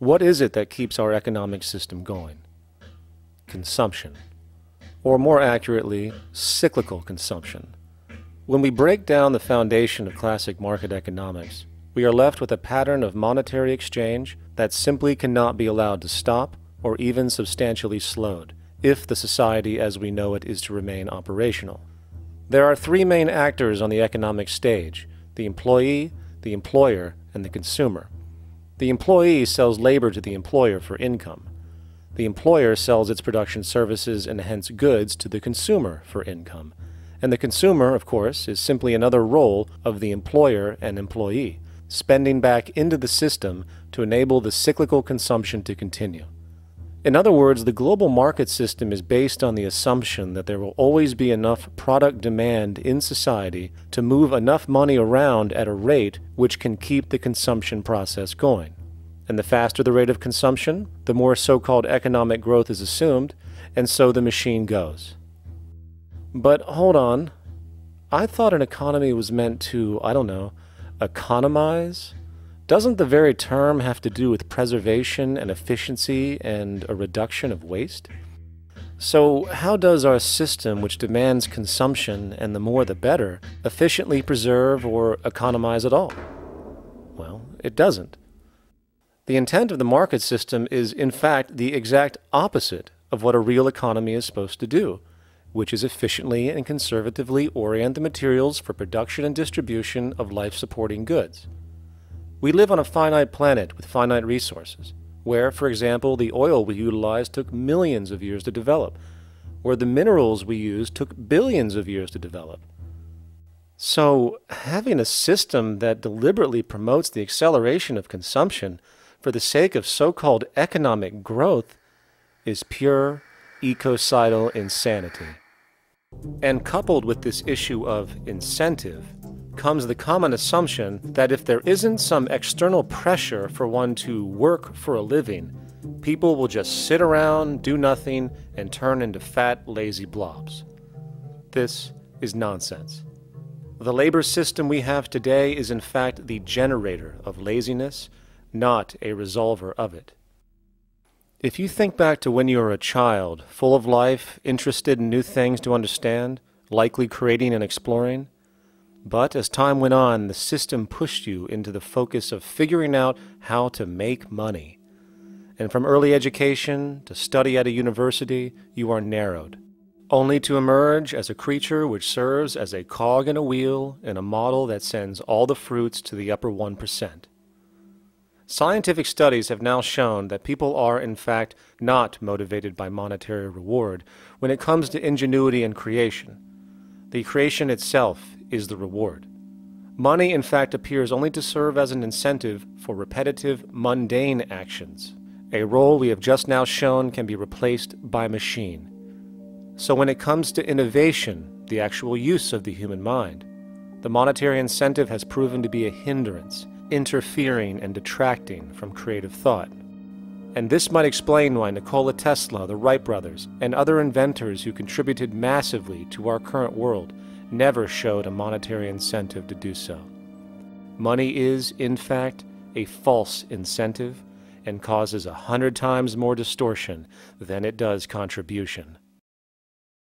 What is it that keeps our economic system going? Consumption. Or more accurately, cyclical consumption. When we break down the foundation of classic market economics, we are left with a pattern of monetary exchange that simply cannot be allowed to stop or even substantially slowed, if the society as we know it is to remain operational. There are three main actors on the economic stage: the employee, the employer, and the consumer. The employee sells labor to the employer for income. The employer sells its production services and hence goods to the consumer for income. And the consumer, of course, is simply another role of the employer and employee, spending back into the system to enable the cyclical consumption to continue. In other words, the global market system is based on the assumption that there will always be enough product demand in society to move enough money around at a rate which can keep the consumption process going. And the faster the rate of consumption, the more so-called economic growth is assumed, and so the machine goes. But hold on, I thought an economy was meant to, economize? Doesn't the very term have to do with preservation and efficiency and a reduction of waste? So how does our system, which demands consumption and the more the better, efficiently preserve or economize at all? Well, it doesn't. The intent of the market system is, in fact, the exact opposite of what a real economy is supposed to do, which is efficiently and conservatively orient the materials for production and distribution of life-supporting goods. We live on a finite planet with finite resources, where, for example, the oil we utilize took millions of years to develop, where the minerals we use took billions of years to develop. So, having a system that deliberately promotes the acceleration of consumption for the sake of so-called economic growth is pure ecocidal insanity. And coupled with this issue of incentive comes the common assumption that if there isn't some external pressure for one to work for a living, people will just sit around, do nothing, and turn into fat, lazy blobs. This is nonsense. The labor system we have today is in fact the generator of laziness, not a resolver of it. If you think back to when you were a child, full of life, interested in new things to understand, likely creating and exploring, but as time went on, the system pushed you into the focus of figuring out how to make money. And from early education to study at a university, you are narrowed, only to emerge as a creature which serves as a cog in a wheel in a model that sends all the fruits to the upper 1%. Scientific studies have now shown that people are, in fact, not motivated by monetary reward when it comes to ingenuity and creation. The creation itself is the reward. Money, in fact, appears only to serve as an incentive for repetitive, mundane actions, a role we have just now shown can be replaced by machine. So when it comes to innovation, the actual use of the human mind, the monetary incentive has proven to be a hindrance, interfering and detracting from creative thought. And this might explain why Nikola Tesla, the Wright brothers, and other inventors who contributed massively to our current world never showed a monetary incentive to do so. Money is, in fact, a false incentive and causes 100 times more distortion than it does contribution.